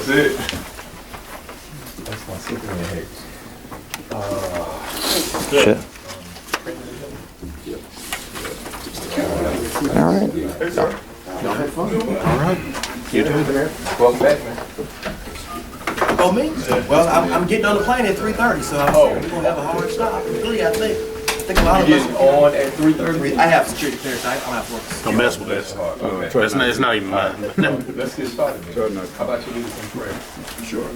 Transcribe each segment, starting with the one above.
That's it. That's my secret in the head. Good. All right. Hey, sir. Y'all have fun. All right. You too, there. Welcome back, man. Oh, me? Well, I'm getting on the plane at 3:30, so we're gonna have a hard stop at 3, I think. I think a lot You of us. getting on at 3:30? I have security clearance. I don't have to work. Don't mess with That's that. hard. Okay. It's not even mine. Let's get started, man. How about you lead us in prayer? Sure.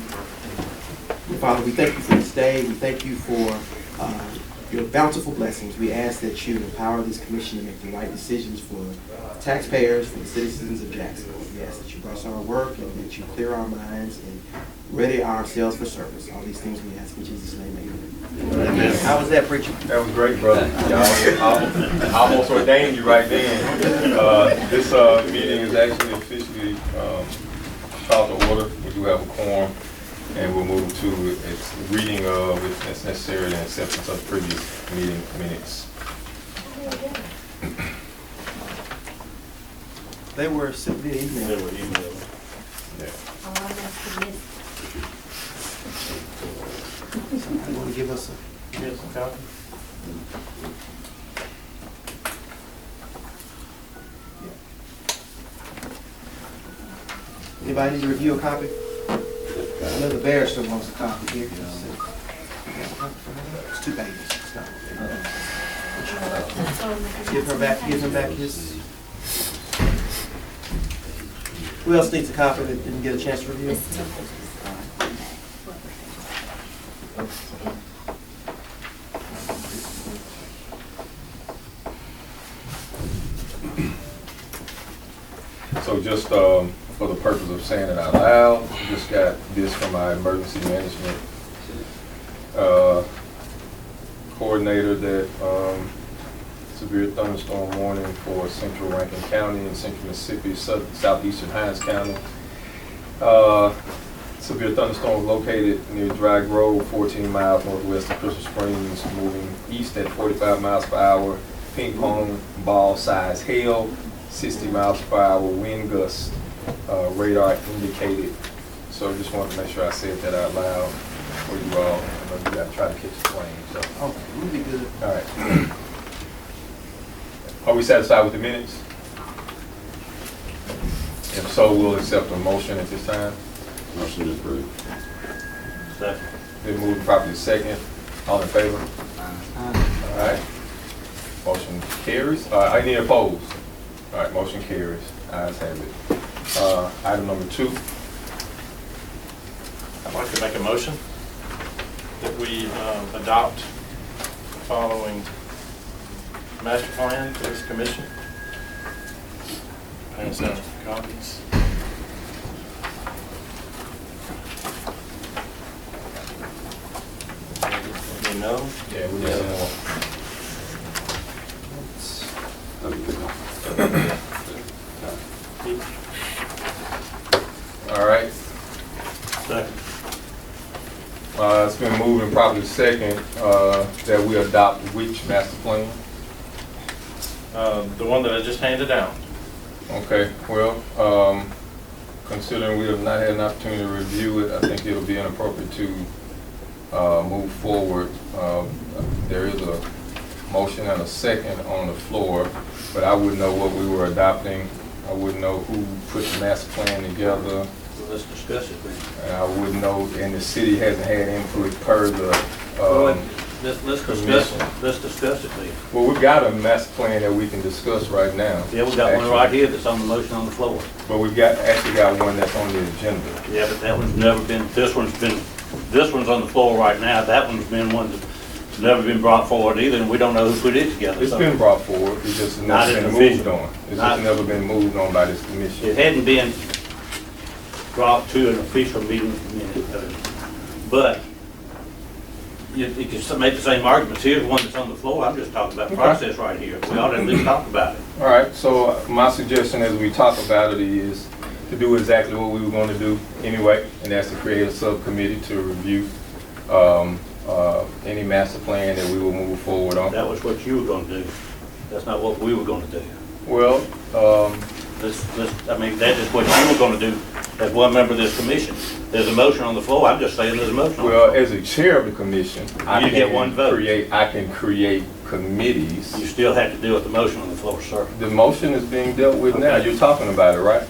Father, we thank you for this day. We thank you for your bountiful blessings. We ask that you empower this commission to make the right decisions for taxpayers, for the citizens of Jacksonville. We ask that you bless our work and that you clear our minds and ready ourselves for service. All these things we ask in Jesus' name. Amen. How was that, preacher? That was great, brother. I almost ordained you right then. This meeting is actually officially called to order. We do have a quorum, and we'll move to its reading of, if it's necessary, and acceptance of previous meeting minutes. They were sent via email. They were emailed. Yeah. You want to give us a copy? Anybody need to review a copy? I know the bear still wants a copy here. It's 2 pages. It's not. Give him back his. Who else needs a copy that didn't get a chance to review? So just for the purpose of saying it out loud, just got this from our emergency management coordinator that severe thunderstorm warning for central Rankin County and central Mississippi, southeastern Hines County. Severe thunderstorm located near Dry Grove, 14 miles northwest of Crystal Springs, moving east at 45 miles per hour, ping pong ball size hail, 60 miles per hour wind gust, radar indicated. So just wanted to make sure I said that out loud for you all. I know you got to try to catch the plane. So. Okay, we'll be good. All right. Are we satisfied with the minutes? If so, we'll accept a motion at this time. Motion approved. Second. Then move properly second. All in favor? All right. Motion carries. I need opposed. All right, motion carries. Ayes have it. Item number 2. I'd like to make a motion that we adopt the following master plan to this commission. Pass out copies. You know? Yeah, we got more. All right. Second. It's been moved and properly second that we adopt which master plan? The one that I just handed out. Okay, well, considering we have not had an opportunity to review it, I think it'll be inappropriate to move forward. There is a motion and a second on the floor, but I wouldn't know what we were adopting. I wouldn't know who put the master plan together. So let's discuss it then. And I wouldn't know, and the city hasn't had input per the Let's discuss it then. well, we've got a master plan that we can discuss right now. Yeah, we got one right here that's on the motion on the floor. But we've actually got one that's on the agenda. Yeah, but that one's never been, this one's on the floor right now. That one's been one that's never been brought forward either, and we don't know who put it together. It's so. been brought forward, it's just Not never as been moved official. on. It's just never been moved on by this commission. It hadn't been brought to an official meeting minute, but you can make the same arguments. Here's one that's on the floor. I'm just talking about the process right here. We ought to at least talk about it. All right, so my suggestion as we talk about it is to do exactly what we were going to do anyway, and that's to create a subcommittee to review any master plan that we will move forward on. That was what you were going to do. That's not what we were going to do. Well, I mean, that is what you were going to do as one member of this commission. There's a motion on the floor, I'm just saying there's a motion. Well, as a chair of the commission, You get one vote. I can create committees. You still have to deal with the motion on the floor, sir. The motion is being dealt with now. You're talking about it, right?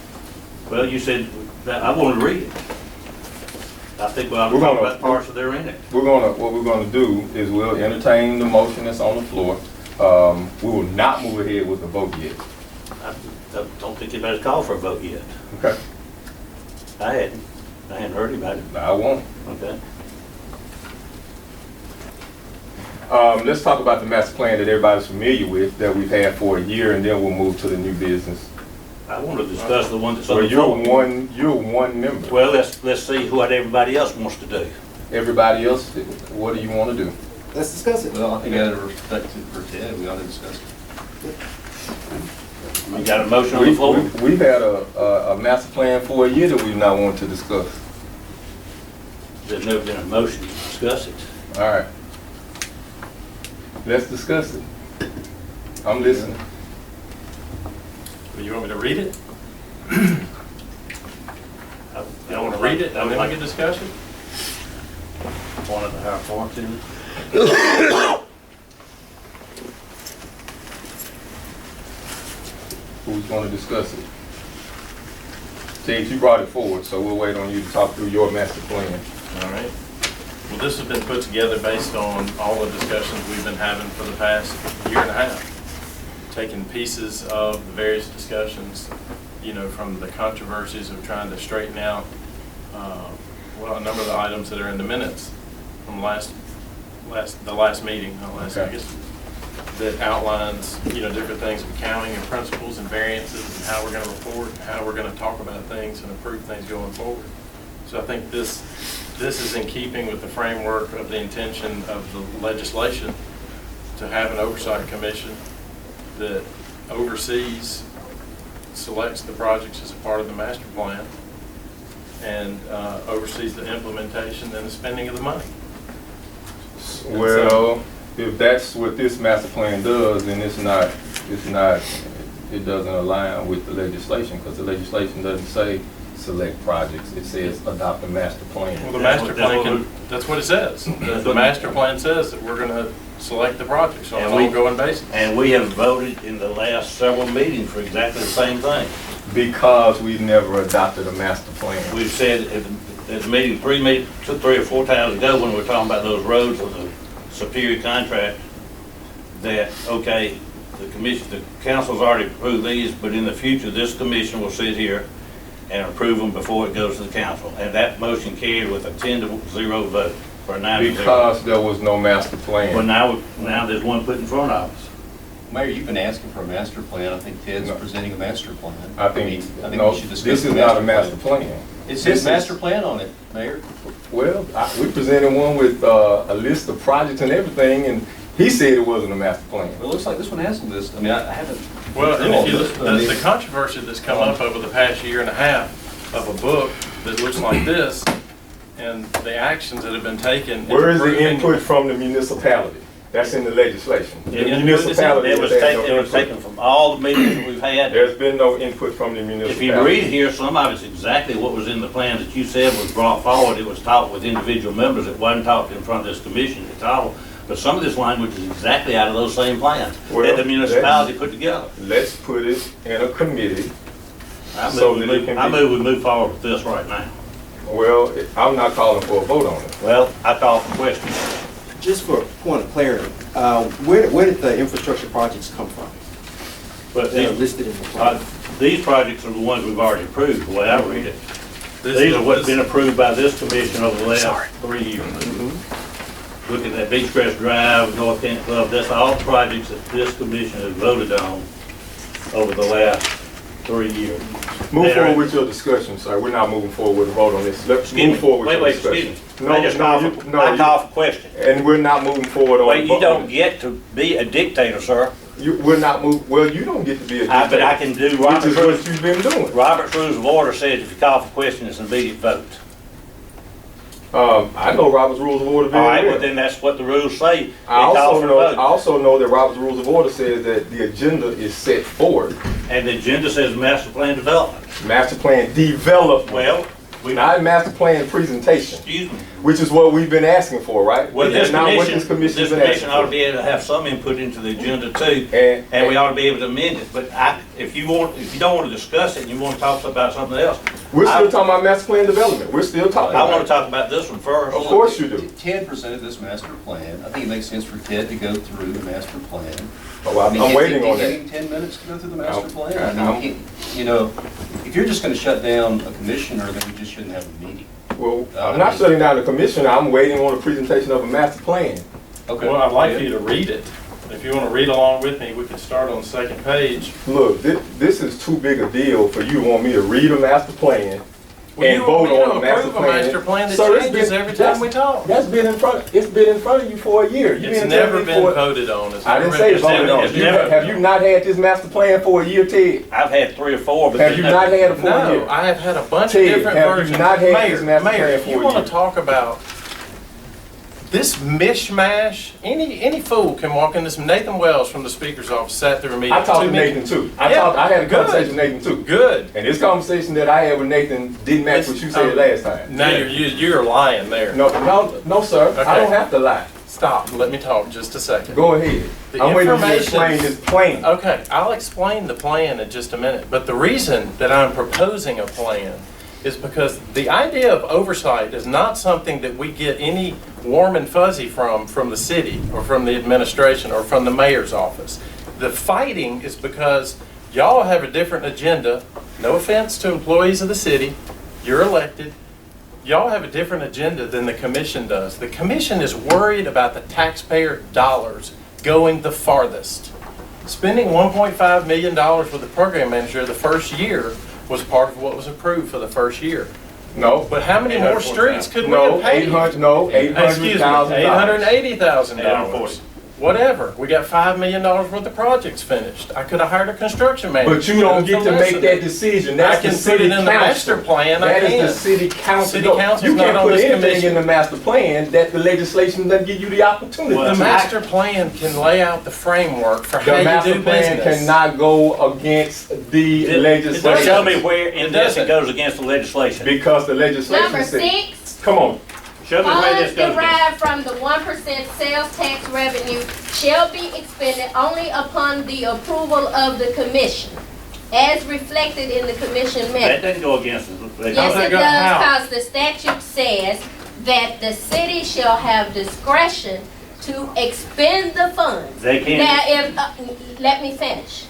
Well, you said, that I wanted to read it. I think we'll We're talk gonna- about the parts that are in it. What we're gonna do is we'll entertain the motion that's on the floor. We will not move ahead with the vote yet. I don't think anybody's called for a vote yet. Okay? I hadn't heard about it. I won't. Okay. Let's talk about the master plan that everybody's familiar with, that we've had for a year, and then we'll move to the new business. I want to discuss the one that's on Well, the floor. you're one member. Well, let's see what everybody else wants to do. Everybody else, what do you want to do? Let's discuss it. Well, I think out of respect for Ted, we ought to discuss it. We got a motion on the floor? We've had a master plan for a year that we've not wanted to discuss. There's never been a motion to discuss it. All right. Let's discuss it. I'm listening. Do you want me to read it? Y'all want to read it, and then we can discuss it? Wanted to hire Florence in it. Who's going to discuss it? James, you brought it forward, so we'll wait on you to talk through your master plan. All right. Well, this has been put together based on all the discussions we've been having for the past year and a half. Taking pieces of the various discussions, you know, from the controversies of trying to straighten out, a number of the items that are in the minutes from the last meeting, I guess, that outlines, you know, different things of accounting and principles and variances and how we're going to report and how we're going to talk about things and approve things going forward. So I think this is in keeping with the framework of the intention of the legislation to have an oversight commission that oversees, selects the projects as a part of the master plan, and oversees the implementation and the spending of the money. Well, if that's what this master plan does, then it doesn't align with the legislation, because the legislation doesn't say select projects. It says adopt a master plan. Well, the master plan that's what it says. The master plan says that we're going to select the projects on an ongoing basis. And we have voted in the last several meetings for exactly the same thing. Because we've never adopted a master plan. We've said at the meeting, three or four times ago, when we were talking about those roads with the Superior contract, that, okay, the council's already approved these, but in the future, this commission will sit here and approve them before it goes to the council. And that motion carried with a 10-0 vote for a 9-0. Because there was no master plan. Well, now there's one put in front of us. Mayor, you've been asking for a master plan. I think Ted's presenting a master plan. I think we should discuss this the is not a master plan. It says master plan on it, Mayor. Well, we presented one with a list of projects and everything, and he said it wasn't a master plan. Well, it looks like this one has a list. I mean, I haven't. Well, and if you look, the controversy that's come up over the past year and a half of a book that looks like this, and the actions that have been taken. Where is the input from the municipality? That's in the legislation. The municipality It was taken from all the meetings that we've had. There's been no input from the If municipality. you read here, some of it's exactly what was in the plan that you said was brought forward. It was talked with individual members. It wasn't talked in front of this commission at all. But some of this language is exactly out of those same plans that the municipality put together. Let's put it in a committee. I move we move forward with this right now. Well, I'm not calling for a vote on it. Well, I call for questions. Just for a point of clarity, where did the infrastructure projects come from? But That are listed in the plan. these projects are the ones we've already approved, the way I read it. These are what's been approved by this commission over the last 3 years. Look at that Beachcrest Drive, North Kent Club, that's all projects that this commission has voted on over the last 3 years. Move forward with your discussion, sir. We're not moving forward with a vote on this. Let's move forward with your discussion. Excuse me. I call for question. And we're not moving forward on. Wait, you don't get to be a dictator, sir. We're not moving. Well, you don't get to be a dictator. But I can do which Robert's is rules. what you've been doing. Robert's Rules of Order says if you call for question, it's an immediate vote. I know Robert's Rules of Order very All right, well. well then that's what the rules say. I also know that Robert's Rules of Order says that the agenda is set forward. And the agenda says master plan development. Master plan development. Well, we, Not master plan presentation, excuse me. which is what we've been asking for, right? Well, this Not what commission, this commission's this been commission asking ought to for. be able to have some input into the agenda too. And We ought to be able to amend it, but if you don't want to discuss it and you want to talk about something else, we're still I talking about master plan development. We're still talking I about want it. to talk about this one first. Of course you do. Ted presented this master plan. I think it makes sense for Ted to go through the master plan. Well, I mean, I'm give- waiting give- on give that. him 10 minutes to go through the master I'm- plan. I I'm- mean, you know, if you're just gonna shut down a commissioner, then we just shouldn't have a meeting. Well, I'm not shutting down the commissioner. I'm waiting on the presentation of a master plan. Okay. Well, I'd like for you to read it. If you want to read along with me, we can start on the second page. Look, this is too big a deal for you to want me to read a master plan Well, and you vote want me on to a master approve a plan. master plan that Sir, it's changes been- every time we talk. It's been in front of you for a year. You've It's been never telling me been for- voted on. It's I didn't never say been- voted on. it's You- never- Have you not had this master plan for a year, Ted? I've had 3 or 4, but Have there's you never- not had it for a No, year? I have had a bunch Ted, of different have you versions. not had Mayor, this master Mayor, plan if for you a want year? to talk about this mishmash, any fool can walk in this. Nathan Wells from the Speaker's office sat through a meeting. I talked to 2 Nathan meetings. too. Yeah, I had a good. conversation with Nathan too. Good. And this conversation that I had with Nathan didn't match what you said last time. Now you're lying there. No, sir. Okay. I don't have to lie. Stop. Let me talk just a second. Go ahead. The I'm waiting for you to information- explain this plan. Okay, I'll explain the plan in just a minute. But the reason that I'm proposing a plan is because the idea of oversight is not something that we get any warm and fuzzy from the city or from the administration or from the mayor's office. The fighting is because y'all have a different agenda. No offense to employees of the city, you're elected. Y'all have a different agenda than the commission does. The commission is worried about the taxpayer dollars going the farthest. Spending $1.5 million with the program manager the first year was part of what was approved for the first year. No. But how many more streets could we No, have paved? Excuse me, $800,000. $880,000. Whatever. We got $5 million worth of projects finished. I could have hired a construction manager. But you don't get to make that decision. That's I can the put city it in the master council. plan. I That is can. the city council. City No, council's you not can't on put this anything commission. in the master plan that the legislation doesn't give you the opportunity. Well, The master plan can lay out the framework for how The you master do plan business. cannot go against the Show legislation me where in this doesn't. it goes against the legislation. because the legislation Number says. 6, Come on. Show me where funds this goes against. derived from the 1% sales tax revenue shall be expended only upon the approval of the commission, as reflected in the commission That minutes. doesn't go against the Yes, legislation. it go- how? does, because the statute says that the city shall have discretion to expend the funds. They can't. Now, if, let me finish.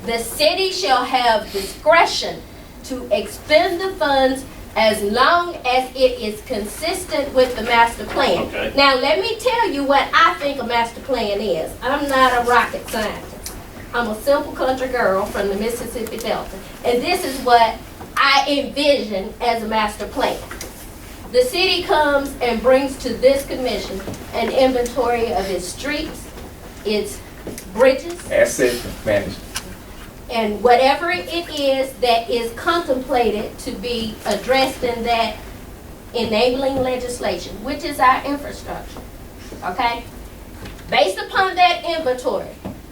The city shall have discretion to expend the funds as long as it is consistent with the master plan. Okay. Now, let me tell you what I think a master plan is. I'm not a rocket scientist. I'm a simple country girl from the Mississippi Delta. And this is what I envision as a master plan. The city comes and brings to this commission an inventory of its streets, its bridges, Asset management. and whatever it is that is contemplated to be addressed in that enabling legislation, which is our infrastructure, okay? Based upon that inventory,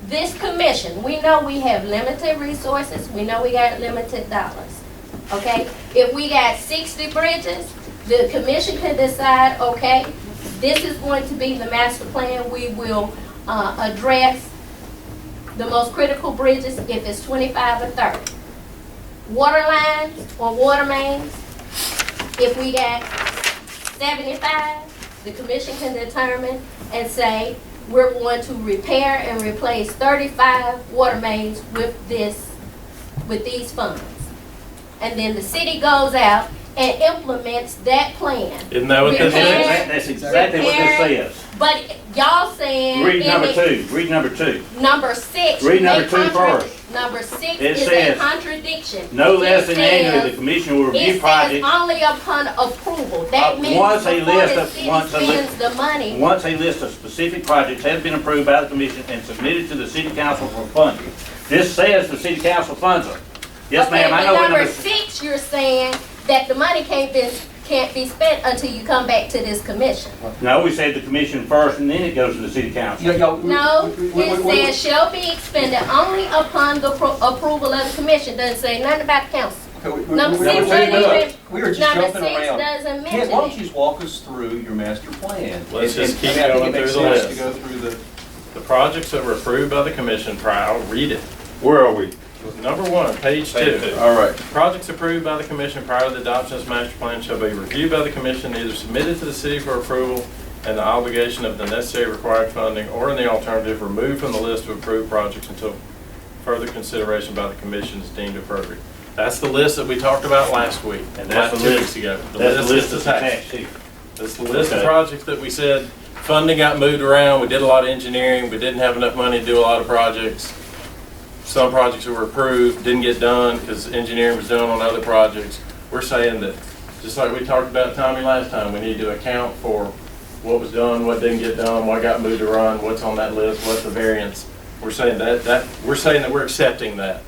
this commission, we know we have limited resources, we know we got limited dollars, okay? If we got 60 bridges, the commission can decide, okay, this is going to be the master plan, we will address the most critical bridges if it's 25 or 30. Water lines or water mains, if we got 75, the commission can determine and say, we're going to repair and replace 35 water mains with these funds. And then the city goes out and implements that plan. Isn't that what this Repair- is? That's exactly what this says. But y'all saying. Read in number the- 2, read number 2. Number 6. Read you number may 2 contradict- first. Number 6 It is says, a contradiction. No less It than says- annually, the commission will review It says projects. only upon approval. That means once a before list the of- city once a li- spends the money. Once a list of specific projects has been approved by the commission and submitted to the city council for funding. This says the city council funds them. Yes, Okay, ma'am, I but know what number number. 6, you're saying that the money can't can't be spent until you come back to this commission. No, we said the commission first and then it goes to the city council. No, it says shall be expended only upon the approval of the commission. Doesn't say nothing about the council. Number six We were just number jumping six around. doesn't Kent, mention why don't it. you just walk us through your master plan? Let's just keep I think going it makes through the sense list. to go through The projects that were approved by the commission prior, I'll read it. Where are we? Number one, page two. All right. Projects approved by the commission prior to the adoption of this master plan shall be reviewed by the commission, either submitted to the city for approval and the obligation of the necessary required funding, or in the alternative, removed from the list of approved projects until further consideration by the commission is deemed appropriate. That's the list that we talked about last week, And that's the 2 list. weeks ago. That's the list is that's attached here. That's the list of Okay. projects that we said, funding got moved around, we did a lot of engineering, we didn't have enough money to do a lot of projects. Some projects that were approved didn't get done because engineering was done on other projects. We're saying that, just like we talked about Tommy last time, we need to account for what was done, what didn't get done, what got moved around, what's on that list, what's the variance. We're saying that we're accepting that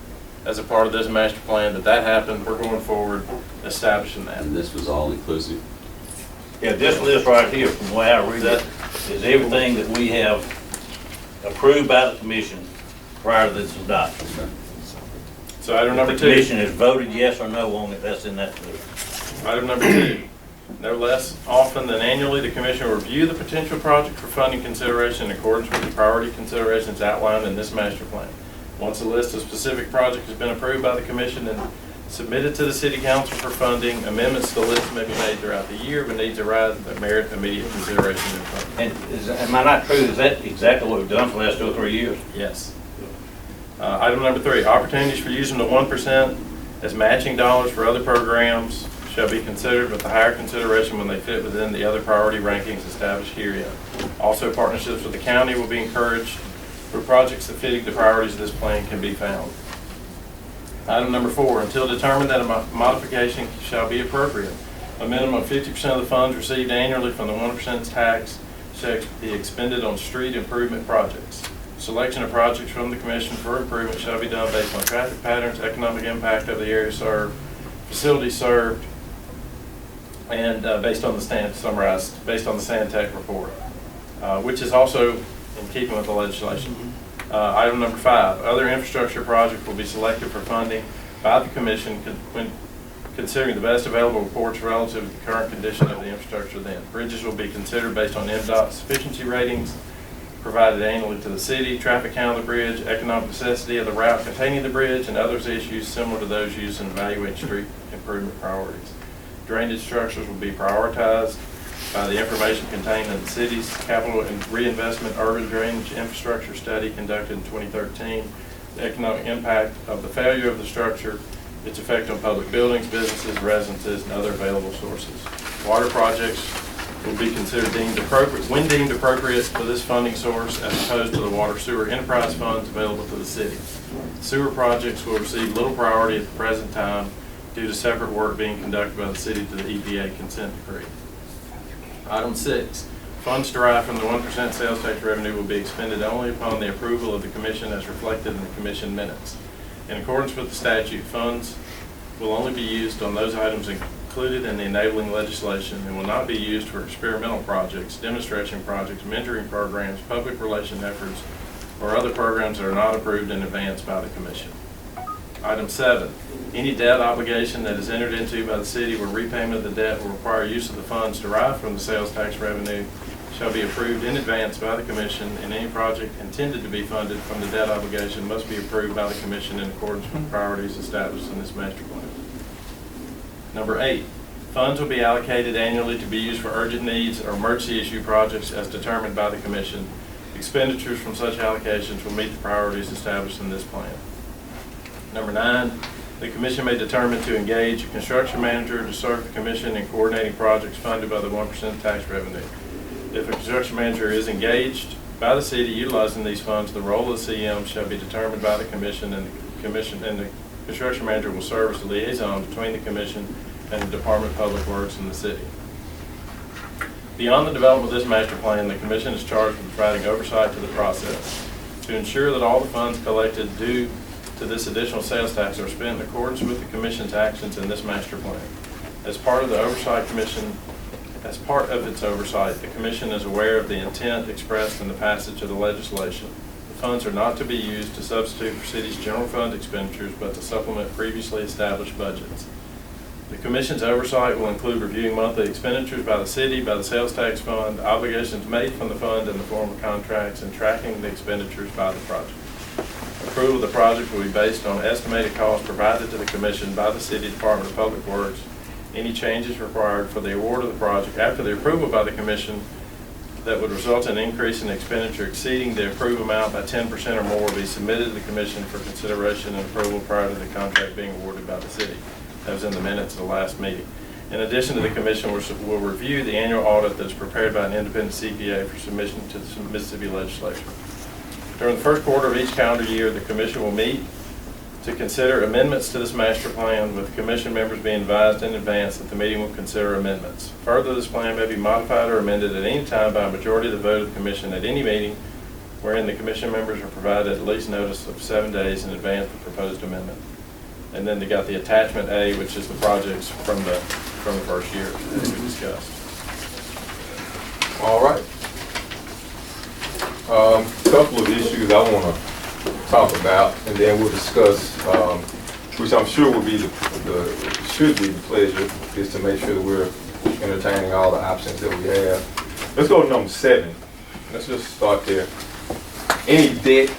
as a part of this master plan, that happened, we're going forward establishing that. And this was all inclusive. Yeah, this list right here, from the way I read it, is everything that we have approved by the commission prior to this adoption. So item If number the two. commission has voted yes or no on it, that's in that list. Item number two, no less often than annually, the commission will review the potential project for funding consideration in accordance with the priority considerations outlined in this master plan. Once a list of specific projects has been approved by the commission and submitted to the city council for funding, amendments to the list may be made throughout the year when needs arise that merit immediate consideration and funding. And am I not true, is that exactly what we've done for the last 2 or 3 years? Yes. Item number three, opportunities for using the 1% as matching dollars for other programs shall be considered with the higher consideration when they fit within the other priority rankings established herein. Also, partnerships with the county will be encouraged where projects that fit the priorities of this plan can be found. Item number four, until determined that a modification shall be appropriate, a minimum of 50% of the funds received annually from the 1% tax shall be expended on street improvement projects. Selection of projects from the commission for improvement shall be done based on traffic patterns, economic impact of the area served, facilities served, and based on the summarized, based on the Sandtech report, which is also in keeping with the legislation. Item number five, other infrastructure projects will be selected for funding by the commission when considering the best available reports relative to the current condition of the infrastructure then. Bridges will be considered based on MDOT sufficiency ratings provided annually to the city, traffic count of the bridge, economic necessity of the route containing the bridge, and others issues similar to those used in evaluating street improvement priorities. Drainage structures will be prioritized by the information contained in the city's capital and reinvestment urban drainage infrastructure study conducted in 2013, the economic impact of the failure of the structure, its effect on public buildings, businesses, residences, and other available sources. Water projects will be considered deemed appropriate, when deemed appropriate for this funding source as opposed to the water sewer enterprise funds available to the city. Sewer projects will receive little priority at the present time due to separate work being conducted by the city to the EPA consent decree. Item six, funds derived from the 1% sales tax revenue will be expended only upon the approval of the commission as reflected in the commission minutes. In accordance with the statute, funds will only be used on those items included in the enabling legislation and will not be used for experimental projects, demonstration projects, mentoring programs, public relation efforts, or other programs that are not approved in advance by the commission. Item seven, any debt obligation that is entered into by the city where repayment of the debt will require use of the funds derived from the sales tax revenue shall be approved in advance by the commission, and any project intended to be funded from the debt obligation must be approved by the commission in accordance with priorities established in this master plan. Number eight, funds will be allocated annually to be used for urgent needs or emergency issue projects as determined by the commission. Expenditures from such allocations will meet the priorities established in this plan. Number nine, the commission may determine to engage a construction manager to serve the commission in coordinating projects funded by the 1% tax revenue. If a construction manager is engaged by the city utilizing these funds, the role of the CM shall be determined by the commission, and the construction manager will serve as the liaison between the commission and the Department of Public Works in the city. Beyond the development of this master plan, the commission is charged with providing oversight to the process to ensure that all the funds collected due to this additional sales tax are spent in accordance with the commission's actions in this master plan. As part of the Oversight Commission, as part of its oversight, the Commission is aware of the intent expressed in the passage of the legislation. The funds are not to be used to substitute for city's general fund expenditures, but to supplement previously established budgets. The Commission's oversight will include reviewing monthly expenditures by the city, by the sales tax fund, obligations made from the fund in the form of contracts, and tracking the expenditures by the project. Approval of the project will be based on estimated costs provided to the Commission by the City Department of Public Works. Any changes required for the award of the project after the approval by the Commission that would result in an increase in expenditure exceeding the approved amount by 10% or more will be submitted to the Commission for consideration and approval prior to the contract being awarded by the city. That was in the minutes of the last meeting. In addition to the Commission will review the annual audit that's prepared by an independent CPA for submission to the Mississippi Legislature. During the first quarter of each calendar year, the Commission will meet to consider amendments to this master plan, with Commission members being advised in advance that the meeting will consider amendments. Further, this plan may be modified or amended at any time by a majority of the vote of the Commission at any meeting wherein the Commission members are provided at least notice of 7 days in advance of the proposed amendment. And then they got the attachment A, which is the projects from the first year that we discussed. All right. Couple of issues I want to talk about, and then we'll discuss, which I'm sure will be should be the pleasure, is to make sure that we're entertaining all the options that we have. Let's go to number 7. Let's just start there. Any debt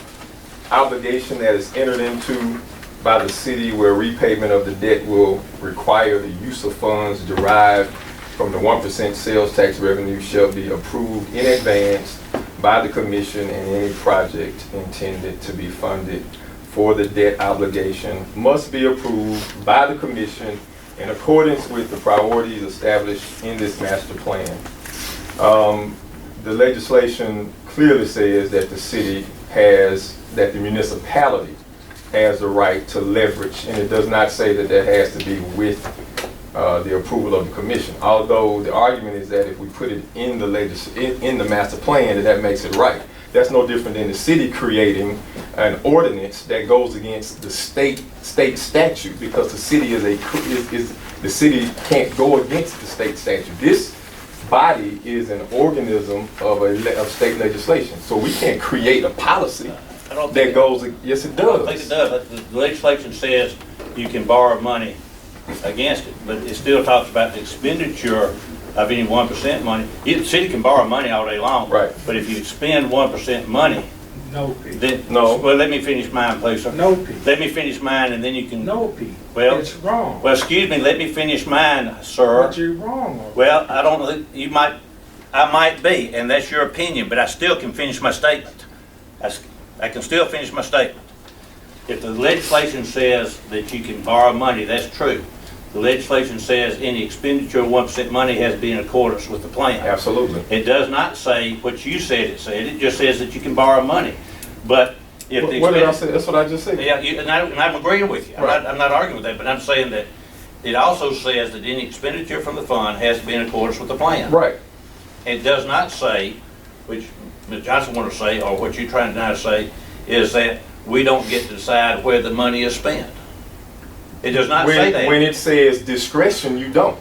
obligation that is entered into by the city where repayment of the debt will require the use of funds derived from the 1% sales tax revenue shall be approved in advance by the Commission, and any project intended to be funded for the debt obligation must be approved by the Commission in accordance with the priorities established in this master plan. The legislation clearly says that the municipality has the right to leverage, and it does not say that that has to be with the approval of the Commission. Although the argument is that if we put it in the master plan, that makes it right. That's no different than the city creating an ordinance that goes against the state statute, because the city the city can't go against the state statute. This body is an organism of state legislation, so we can't create a policy that goes. Yes, it does. I think it does. The legislation says you can borrow money against it, but it still talks about the expenditure of any 1% money. The city can borrow money all day long, right? But if you spend 1% money, no, Pete. Then, no. Well, let me finish mine, please, sir. No, Pete. Let me finish mine, and then you can. No, Pete. Well, it's wrong. Well, excuse me. Let me finish mine, sir. But you're wrong. Well, I don't know. I might be, and that's your opinion, but I still can finish my statement. I can still finish my statement. If the legislation says that you can borrow money, that's true. The legislation says any expenditure of 1% money has to be in accordance with the plan. Absolutely. It does not say what you said it said. It just says that you can borrow money. But if the what did I say? That's what I just said. Yeah, and I'm agreeing with you. Right. I'm not arguing with that, but I'm saying that it also says that any expenditure from the fund has to be in accordance with the plan. Right. It does not say, which Ms. Johnson wanted to say, or what you're trying to now say, is that we don't get to decide where the money is spent. It does not say that. When it says discretion, you don't.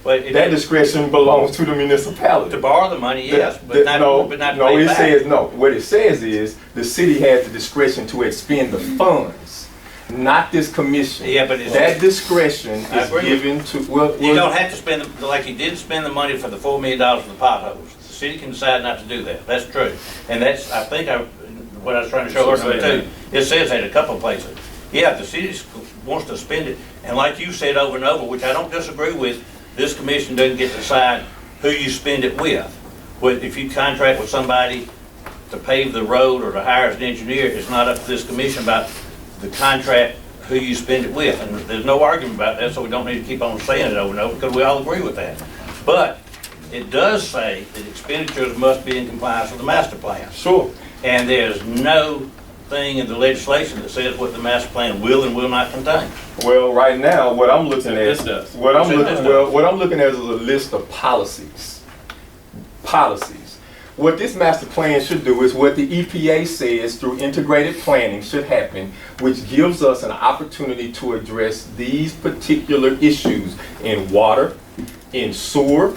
But That discretion belongs to the municipality. to borrow the money, yes, but not no, to pay it back. says no. What it says is the city has the discretion to expend the funds, not this commission. Yeah, but that discretion I is agree given to. You don't have to spend, like you didn't spend the money for the $4 million for the potholes. The city can decide not to do that. That's true. And that's, I think, what I was trying to show her too. It says that in a couple of places. Yeah, if the city wants to spend it, and like you said over and over, which I don't disagree with, this commission doesn't get to decide who you spend it with. But if you contract with somebody to pave the road or to hire an engineer, it's not up to this commission about the contract, who you spend it with. And there's no argument about that, so we don't need to keep on saying it over and over, because we all agree with that. But it does say that expenditures must be in compliance with the master plan. Sure. And there's no thing in the legislation that says what the master plan will and will not contain. Well, right now, what I'm looking at, This does. what I'm looking at is a list of policies. what this master plan should do is what the EPA says through integrated planning should happen, which gives us an opportunity to address these particular issues in water, in sewer,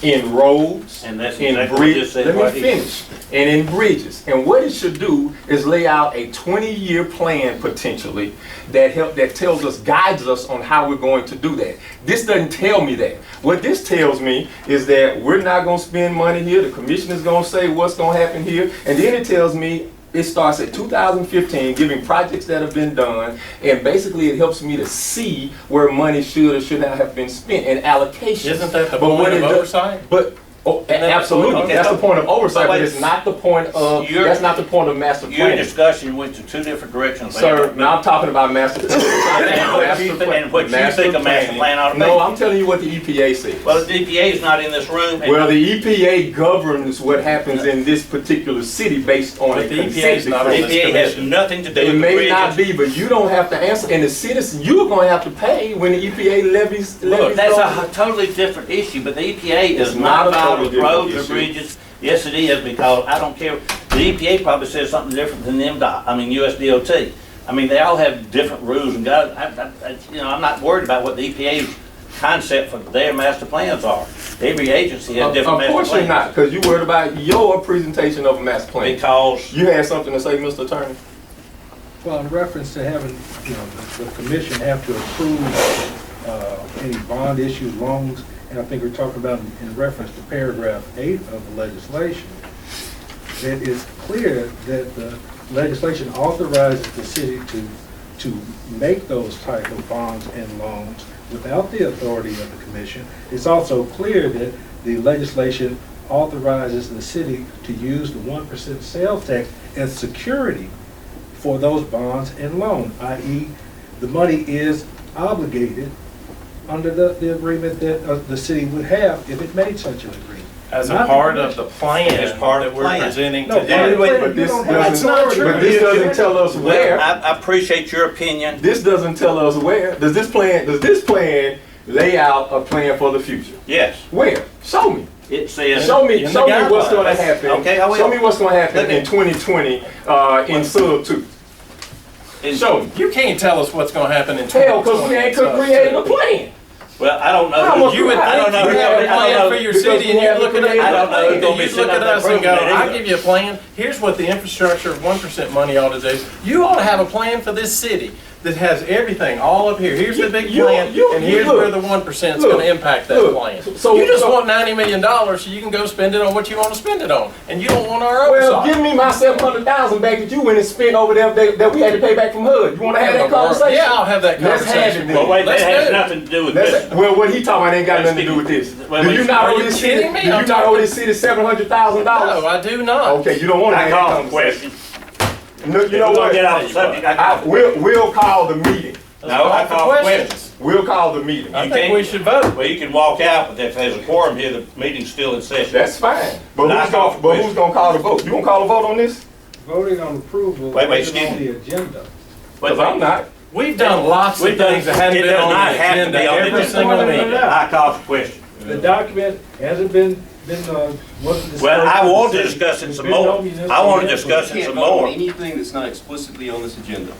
in roads, And that's in exactly what this bridges. said Let me right here. finish. And in bridges. And what it should do is lay out a 20-year plan potentially that tells us, guides us on how we're going to do that. This doesn't tell me that. What this tells me is that we're not going to spend money here. The commission is going to say what's going to happen here. And then it tells me it starts at 2015, giving projects that have been done, and basically it helps me to see where money should or should not have been spent in allocation. Isn't that the But what point of it does- oversight? But oh, that the absolutely, point of- that's the point of oversight, but But it's not the point of. Your- That's not the point of master Your plan. discussion went to two different directions. Sir, now I'm talking about master plan. And what you think a master plan ought to be. No, I'm telling you what the EPA says. Well, the EPA is not in this room. and- Well, the EPA governs what happens in this particular city based on a But the EPA consent is not The decree. on EPA has nothing to do It with the may not bridges. be, but you don't have to answer, and the citizen, you're gonna have to pay when the EPA levies. Look, that's those. a totally different issue, but the EPA It's is not not a involved totally with roads different or bridges. Yes, it is, because I don't care. The EPA probably says something different than USDOT. I mean, they all have different rules, and God, I'm not worried about what the EPA's concept for their master plans are. Every agency has different Of master course plans. you're not, because you worried about your presentation of a master plan. Because You had something to say, Mr. Attorney? Well, in reference to having, the commission have to approve any bond issues, loans, and I think we're talking about in reference to paragraph 8 of the legislation, that it's clear that the legislation authorizes the city to make those type of bonds and loans without the authority of the commission. It's also clear that the legislation authorizes the city to use the 1% sales tax as security for those bonds and loans, i.e. the money is obligated under the agreement that the city would have if it made such an agreement. As a Not the part of commission. the plan It's part of that the we're plan. presenting No, today. But this You don't have doesn't, authority. but this doesn't tell us where. I appreciate your opinion. This doesn't tell us where. Does this plan lay out a plan for the future? Yes, Where? Show me. it says. Show me in the what's going to guidelines. happen. Okay, I will. Show me what's going to happen Let me- in 2020 in sub 2. Show me. You can't tell us what's gonna happen in Hell, 2020. because we ain't created a plan. Well, I don't How know. much- You would I don't think know. you have a I don't plan know. for your Because city and we you haven't look at created- I don't know who's and gonna be you sitting look at up there us and go, approving it I'll either. give you a plan. Here's what the infrastructure of 1% money ought to do. You ought to have a plan for this city that has everything all up here. Here's the big plan, and here's where the 1% is look, gonna impact that look. plan. So- You just so- want $90 million so you can go spend it on what you want to spend it on, and you don't want our Well, oversight. give me my 700,000 back that you went and spent over there that we had to pay back from HUD. You want to have that conversation? Yeah, I'll have that Let's have conversation. it then. Well, wait, that Let's has do it. nothing to do with That's this. well, what he talking about ain't got nothing to do with this. Wait, Do wait, you not are owe you this kidding city? me? Do you I'm not owe talking- this city $700,000? No, I do not. Okay, you don't want to I have that call the conversation. question. No, you know We're gonna what? get off the subject. I call the We'll call the meeting. No, I call the questions. We'll call the meeting. I You think can't- we should vote. Well, you can walk out, but if there's a quorum here, the meeting's still in session. That's fine. But I who's call gonna, for but question. who's gonna call the vote? You gonna call a vote on this? Voting on approval Wait, isn't excuse on me. the agenda. Because I'm not. We've done lots of We've done- things that hadn't it been does on not the have to agenda be on the every agenda. single meeting. I call for question. The document hasn't wasn't discussed. Well, I want to discuss it There's some been no more. municipal I want to input. discuss You it can't some vote on more. anything that's not explicitly on this agenda.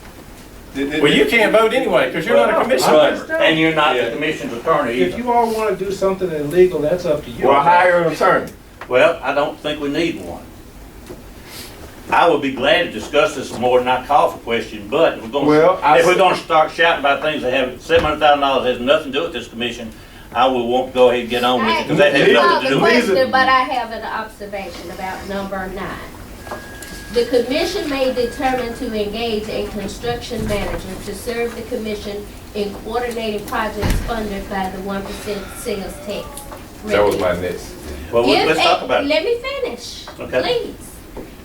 Well, you can't vote anyway, because you're not a commission I member. understand. And you're not the Yeah. commission's attorney If either. you all want to do something illegal, that's up to you. Well, hire an attorney. Well, I don't think we need one. I would be glad to discuss this some more and not call for question, but if Well, we're gonna start shouting about things that have $700,000 has nothing to do with this commission, I will want to go ahead and get on with it, because that has Leave- nothing to do the with it. question, but I have an observation about number 9. The commission may determine to engage a construction manager to serve the commission in coordinating projects funded by the 1% sales tax. That was revenue. my next. Well, If let's talk about it. Let me finish, Okay. please.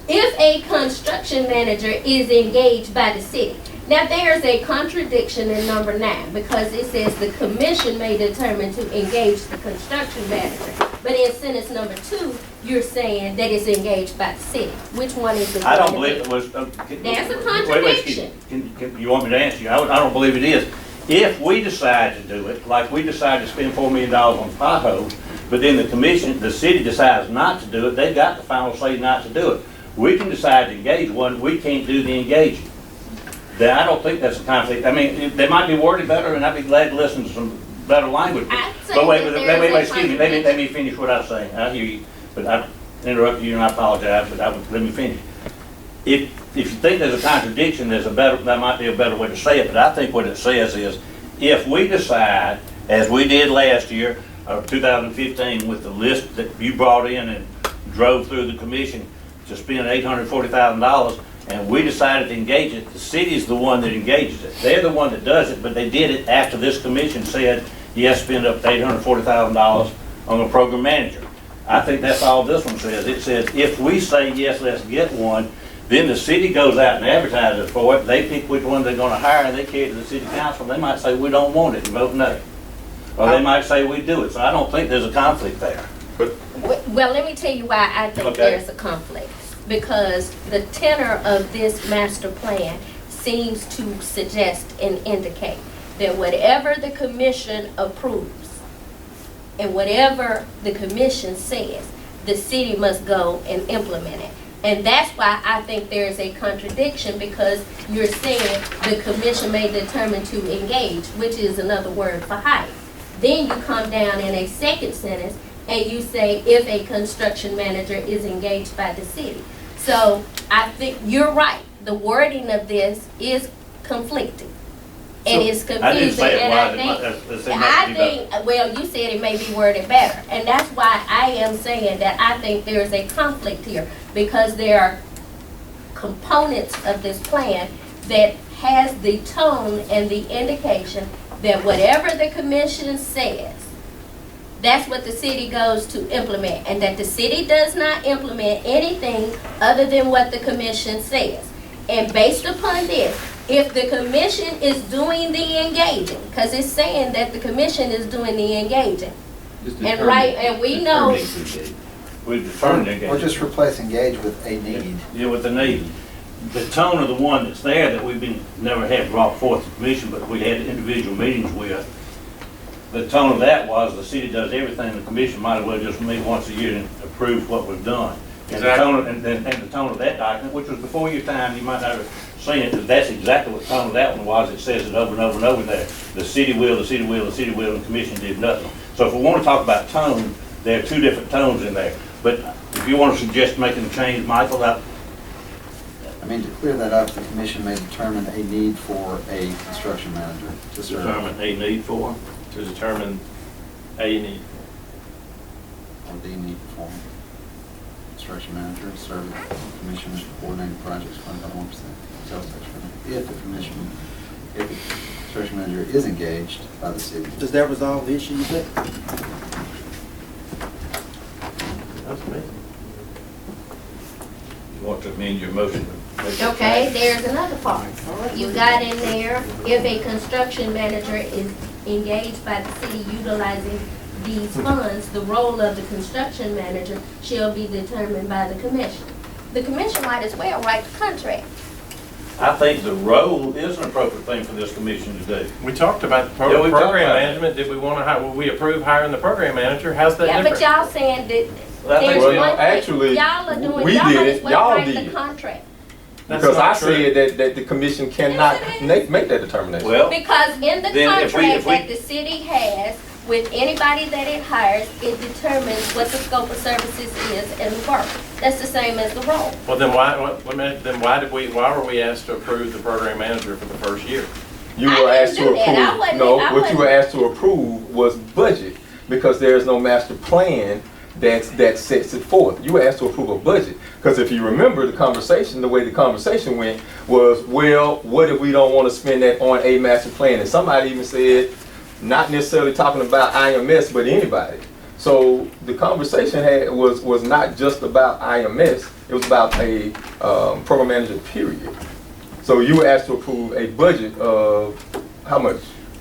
If a construction manager is engaged by the city, now there's a contradiction in number 9 because it says the commission may determine to engage the construction manager. But in sentence number 2, you're saying that it's engaged by the city. Which one is it? I don't going to believe be? it was. That's a Wait, excuse me. You want me to answer you? I don't believe it is. If we decide to do it, like we decide to spend $4 million on potholes, But then the commission, the city decides not to do it, they've got the final say not to do it. We can decide to engage one, we can't do the engaging. Then I don't think that's a conflict. I mean, they might be worded better, and I'd be glad to listen to some better language. I'd say But wait, that wait, there wait, is wait, a excuse me, let me finish what I was saying. I hear you, but I interrupted you and I apologize, but let me finish. If you think there's a contradiction, that might be a better way to say it, but I think what it says is, if we decide, as we did last year, 2015, with the list that you brought in and drove through the commission to spend $840,000, and we decided to engage it, the city's the one that engages it. They're the one that does it, but they did it after this commission said, yes, spend up to $840,000 on a program manager. I think that's all this one says. It says, if we say, yes, let's get one, then the city goes out and advertises for it, they pick which one they're gonna hire, and they carry it to the city council, they might say, we don't want it, and vote no. Or they might say, we do it, so I don't think there's a conflict there. Well, let me tell you why I think Okay. there's a conflict. Because the tenor of this master plan seems to suggest and indicate that whatever the commission approves and whatever the commission says, the city must go and implement it. And that's why I think there's a contradiction, because you're saying the commission may determine to engage, which is another word for hire. Then you come down in a second sentence and you say if a construction manager is engaged by the city. So I think you're right. The wording of this is conflicting. And it's confusing. I didn't say it And was. I think, well, you said it may be worded better. And that's why I am saying that I think there's a conflict here, because there are components of this plan that has the tone and the indication that whatever the commission says, that's what the city goes to implement, and that the city does not implement anything other than what the commission says. And based upon this, if the commission is doing the engaging, because it's saying that the commission is doing the engaging, and we know, We determined to Or engage. just replace engage with a need. Yeah, with the need. The tone of the one that's there that never had brought forth the commission, but we had individual meetings with, the tone of that was the city does everything, the commission might as well just meet once a year and approve what we've done. And the tone, and the tone of that document, which was before your time, you might not have seen it, but that's exactly what the tone of that one was. It says it over and over and over there. The city will, the city will, the city will, and the commission did nothing. So if we want to talk about tone, there are two different tones in there. But if you want to suggest making a change, Michael, I mean, to clear that up, the commission may determine a need for a construction manager to serve. determine a need for. To determine a need. Or the need for construction manager to serve as commission coordinating projects funded by 1% sales tax revenue. If the construction manager is engaged by the city. Does that resolve the issue, you think? That's me. You want to amend your motion? okay, there's another part. You got in there, if a construction manager is engaged by the city utilizing these funds, the role of the construction manager shall be determined by the commission. The commission might as well write the contract. I think the role is an appropriate thing for this commission to do. We talked about the Yeah, we talked program about it. management. Did we want to hire, will we approve hiring the program manager? How's that Yeah, different? but y'all saying that Well, I think there's we- one thing, actually, y'all are doing, we y'all did might it, as well y'all write the did. contract. That's Because I not true. said that the commission cannot make that determination. Well, Because in the Then if we- contract if we- that the city has with anybody that it hires, it determines what the scope of services is and the work. That's the same as the role. Well, then why were we asked to approve the program manager for the first year? You I were didn't asked to do that. I approve, wasn't- no, I what you were wasn't- asked to approve was budget, because there is no master plan that sets it forth. You were asked to approve a budget, because if you remember the conversation, the way the conversation went was, well, what if we don't want to spend that on a master plan? And somebody even said, not necessarily talking about IMS, but anybody. So the conversation was not just about IMS, it was about a program manager, period. So you were asked to approve a budget of how much?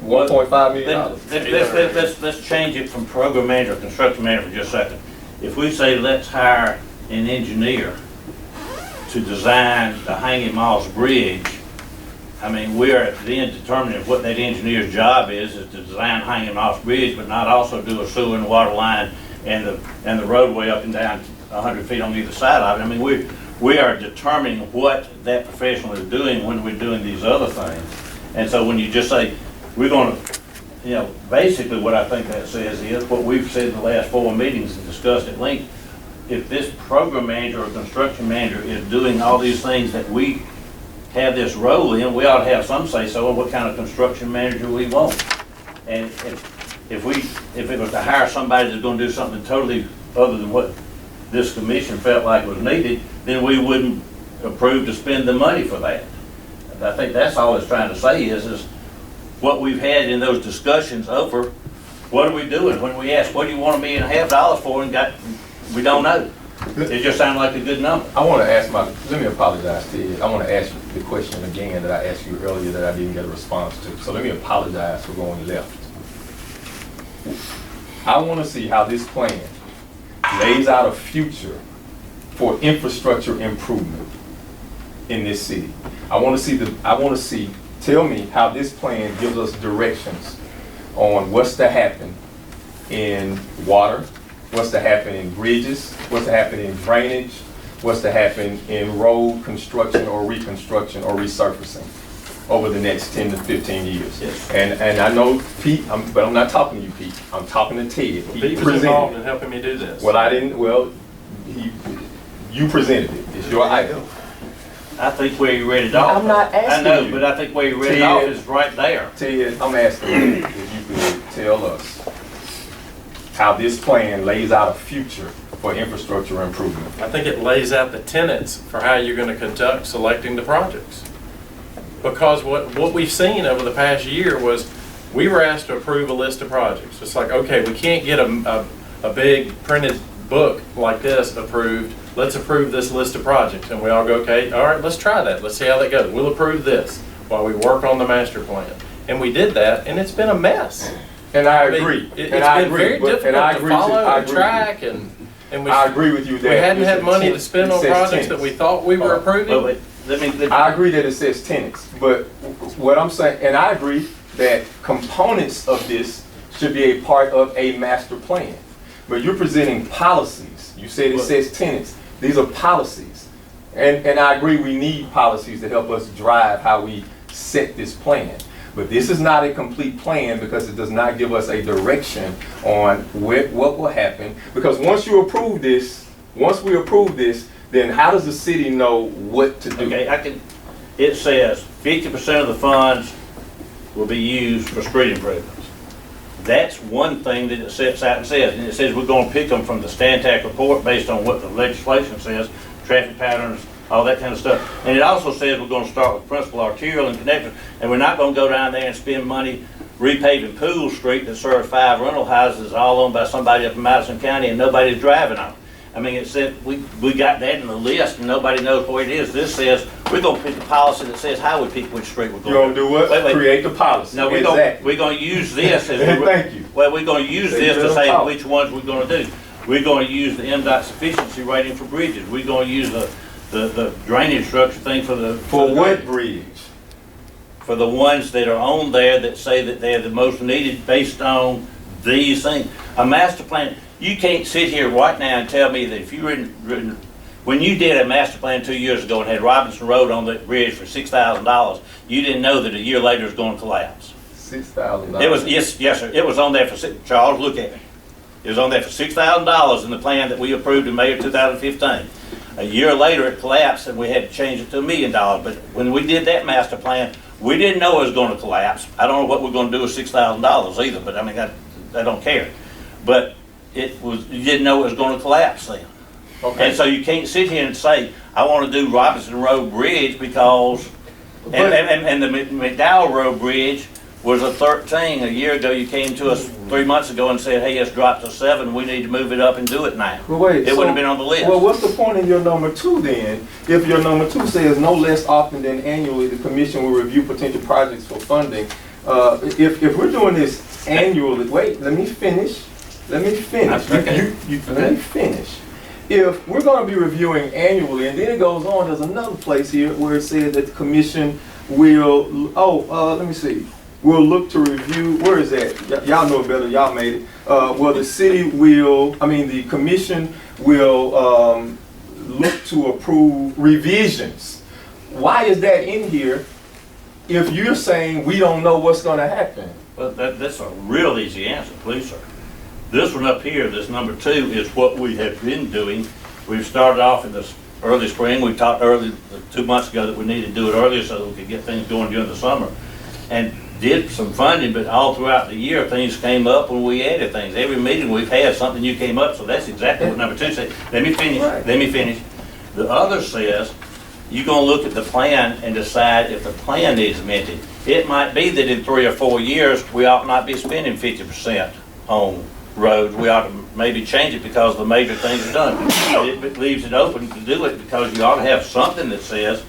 $1.5 million. Let's change it from program manager to construction manager for just a second. If we say let's hire an engineer to design the Hanging Moss Bridge, I mean, we're then determining what that engineer's job is to design Hanging Moss Bridge, but not also do a sewer and water line and the roadway up and down 100 feet on either side of it. I mean, we are determining what that professional is doing when we're doing these other things. And so when you just say, we're gonna, you know, basically what I think that says is what we've said in the last 4 meetings and discussed at length. If this program manager or construction manager is doing all these things that we have this role in, we ought to have some say so on what kind of construction manager we want. And if it was to hire somebody that's gonna do something totally other than what this commission felt like was needed, then we wouldn't approve to spend the money for that. And I think that's all it's trying to say is what we've had in those discussions over, what are we doing? When we ask, what do you want $1.5 million for, and we don't know. It just sounded like a good number. I want to ask let me apologize to you. I want to ask you the question again that I asked you earlier that I didn't get a response to. So let me apologize for going left. I want to see how this plan lays out a future for infrastructure improvement in this city. I want to see, tell me how this plan gives us directions on what's to happen in water, what's to happen in bridges, what's to happen in drainage, what's to happen in road construction or reconstruction or resurfacing over the next 10 to 15 years. Yes. And I know Pete, but I'm not talking to you, Pete. I'm talking to Ted. Pete was involved in helping me do this. Well, you presented it. It's your item. I think where you read it off. I'm not asking I know, you. but I think where you read it off is right there. Ted, I'm asking you if you could tell us how this plan lays out a future for infrastructure improvement. I think it lays out the tenets for how you're going to conduct selecting the projects. Because what we've seen over the past year was we were asked to approve a list of projects. It's like, okay, we can't get a big printed book like this approved. Let's approve this list of projects. And we all go, okay, all right, let's try that. Let's see how that goes. We'll approve this while we work on the master plan. And we did that, and it's been a mess. And I mean, agree. It's been very difficult to follow and track, and I agree with you that we hadn't had money to spend on projects that we thought we were approving. I agree that it says tenants, but what I'm saying, and I agree that components of this should be a part of a master plan. But you're presenting policies. You said it says tenants. These are policies. And I agree we need policies to help us drive how we set this plan. But this is not a complete plan because it does not give us a direction on what will happen. Because once we approve this, then how does the city know what to do? Okay, it says 50% of the funds will be used for street improvements. That's one thing that it sets out and says. And it says we're going to pick them from the Stantec report based on what the legislation says, traffic patterns, all that kind of stuff. And it also says we're going to start with principal arterial and connector, and we're not going to go down there and spend money repaving Pool Street that serves 5 rental houses all owned by somebody up in Madison County and nobody's driving on. I mean, it said we got that in the list and nobody knows where it is. This says we're going to pick a policy that says how we pick which street we're going to do. You're going to do what? Wait. Create the policy. No, we're going to use this as thank you. Well, we're going to use this to say which ones we're going to do. We're going to use the MDOT sufficiency rating for bridges. We're going to use the drainage structure thing for the... For what bridge? For the ones that are on there that say that they're the most needed based on these things. A master plan, you can't sit here right now and tell me that if you when you did a master plan 2 years ago and had Robinson Road on the bridge for $6,000, you didn't know that a year later it was going to collapse. $6,000. It was, yes, sir. It was on there for, Charles, look at me. It was on there for $6,000 in the plan that we approved in May of 2015. A year later it collapsed and we had to change it to $1 million. But when we did that master plan, we didn't know it was going to collapse. I don't know what we're going to do with $6,000 either, but I mean, I don't care. But you didn't know it was going to collapse then. Okay. And so you can't sit here and say, I want to do Robinson Road Bridge because, and the McDowell Road Bridge was a 13. A year ago, you came to us 3 months ago and said, hey, it's dropped to 7. We need to move it up and do it now. Well, wait, it wouldn't have been on the list. Well, what's the point in your number 2 then? If your number 2 says no less often than annually, the commission will review potential projects for funding. If we're doing this annually, wait, let me finish. Let me finish. Okay. Let me finish. If we're going to be reviewing annually, and then it goes on, there's another place here where it says that the commission will, let me see. will look to review, where is that? Y'all know better, y'all made it. Well, the commission will look to approve revisions. Why is that in here if you're saying we don't know what's gonna happen? Well, that's a real easy answer, please, sir. This one up here, this number 2, is what we have been doing. We've started off in this early spring. We talked 2 months ago that we needed to do it earlier so that we could get things going during the summer. And did some funding, but all throughout the year, things came up when we added things. Every meeting we've had, something new came up, so that's exactly what number 2 said. Let me finish, Right. let me finish. The other says, you're gonna look at the plan and decide if the plan needs amended. It might be that in 3 or 4 years, we ought not be spending 50% on roads. We ought to maybe change it because the major things are done. It leaves it open to do it because you ought to have something that says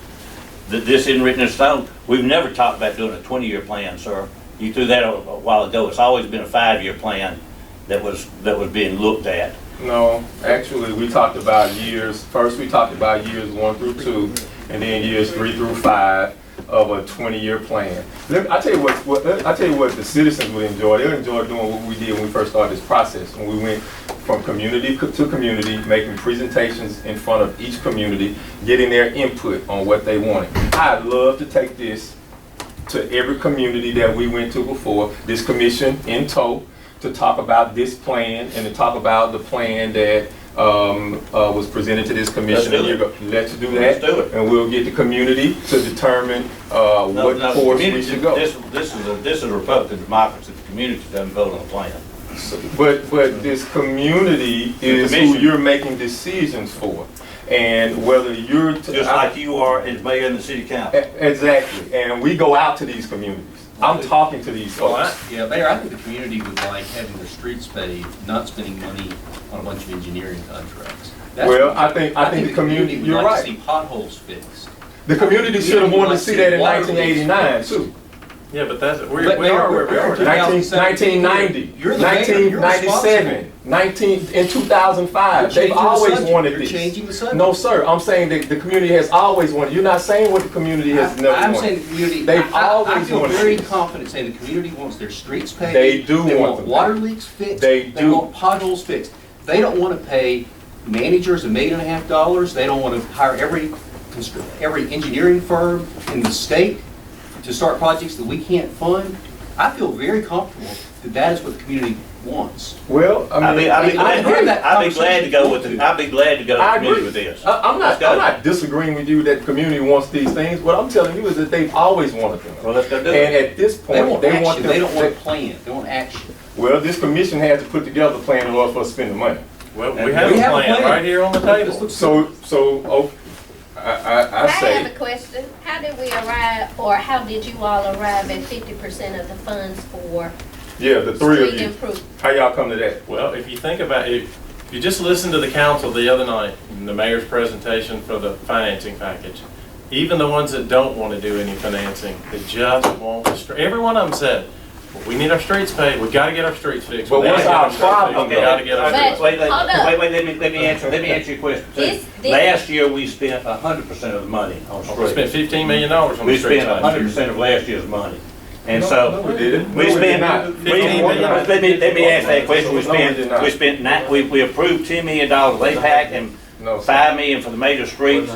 that this isn't written in stone. We've never talked about doing a 20-year plan, sir. You threw that a while ago. It's always been a 5-year plan that was being looked at. No, actually, we talked about years. First, we talked about years 1 through 2, and then years 3 through 5 of a 20-year plan. I tell you what the citizens would enjoy. They'll enjoy doing what we did when we first started this process. When we went from community to community, making presentations in front of each community, getting their input on what they wanted. I'd love to take this to every community that we went to before, this commission in tow, to talk about this plan and to talk about the plan that was presented to this commission. Let's do that. Let's do it. And we'll get the community to determine what course we should go. This is a Republican democracy. The community doesn't vote on the plan. But this community is who you're making decisions for. And whether you're... Just like you are as mayor in the city council. Exactly. And we go out to these communities. I'm talking to these folks. Yeah, Mayor, I think the community would like having their streets paved, not spending money on a bunch of engineering contracts. Well, I think the community, would you're like right. to see potholes fixed. The community should have wanted to see that in 1989 too. Yeah, but that's, we But Mayor, are where we are. 1990, You're the mayor, you're 1997, in 2005. They've always wanted You're this. changing the subject. No, sir. I'm saying that the community has always wanted. You're not saying what the community has never I'm wanted. saying the community, They've I always feel wanted very this. confident saying the community wants their streets paved. They do They want want them water paved. leaks fixed. They do. want potholes fixed. They don't want to pay managers $1.5 million. They don't want to hire every engineering firm in the state to start projects that we can't fund. I feel very comfortable that that is what the community wants. Well, I'd be glad to go with conversation. it. I'd be glad to go to the community with this. I'm not disagreeing with you that the community wants these things. What I'm telling you is that they've always wanted them. Well, let's go do And it. at this They point, want they action. want them. They don't want a plan. They want action. Well, this commission has to put together a plan in order for us to spend the money. Well, we have a plan right here on the table. I I say. have a question. How did we arrive, or how did you all arrive at 50% of the funds for Yeah, the three of street you. improvement? How y'all come to that? Well, if you think about it, if you just listen to the council the other night, in the mayor's presentation for the financing package, even the ones that don't want to do any financing, they just want the street. Every one of them said, well, we need our streets paved, we gotta get our streets fixed. But We what's gotta our get our streets fixed. problem, We gotta get our But- streets. Wait, hold up. let me answer your question. This- Last year, we spent 100% of the money on We streets. spent $15 million on the We streets spent last year. 100% of last year's money. And No, so, we didn't. we No, we did spent, not. let 15 million. me ask that question. No, we did not. We spent, we approved $10 million LAPAC and No, sir. $5 million for the major streets.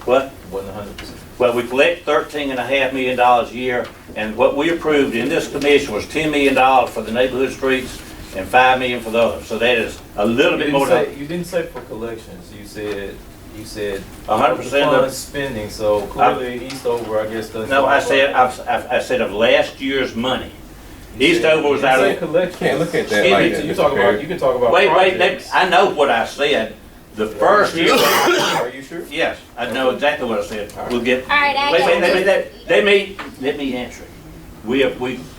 What? Wasn't 100%. Well, we collect $13.5 million a year, and what we approved in this commission was $10 million for the neighborhood streets and $5 million for the others. So that is a little bit more than You didn't say for collections. You said 100% of. spending. So clearly Eastover, I guess, doesn't. No, I said of last year's money. Eastover was out of. Collection. Can't look at that Excuse like me, that. You Mr. talk about. Perry. You can talk about. Wait, projects. I know what I said. The first year. Are you sure? Yes, I know exactly what I said. We'll get. All right, I Wait, got let me answer it.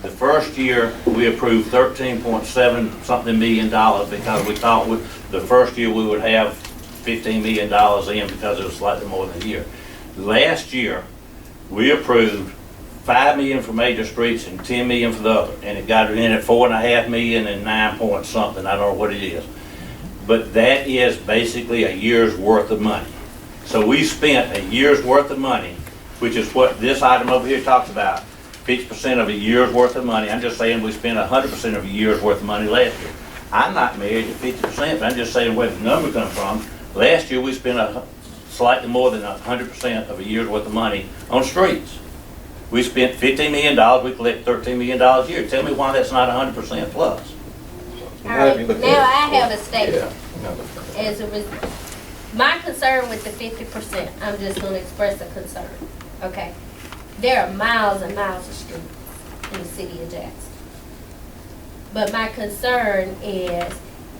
The first year, we approved 13.7 something million dollars because we thought the first year we would have $15 million in because it was slightly more than a year. Last year, we approved $5 million for major streets and $10 million for the other, and it got in at $4.5 million and 9 point something, I don't know what it is. But that is basically a year's worth of money. So we spent a year's worth of money, which is what this item over here talks about. 50% of a year's worth of money. I'm just saying we spent 100% of a year's worth of money last year. I'm not married to 50%, but I'm just saying where the number come from. Last year, we spent slightly more than 100% of a year's worth of money on streets. We spent $15 million, we collect $13 million a year. Tell me why that's not 100% plus. All right, now I have a statement. Yeah. As a my concern with the 50%, I'm just gonna express a concern, okay? There are miles and miles of streets in the city of Jackson. But my concern is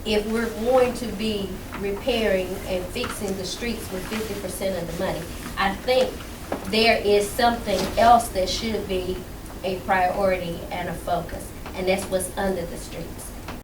if we're going to be repairing and fixing the streets with 50% of the money, I think there is something else that should be a priority and a focus, and that's what's under the streets.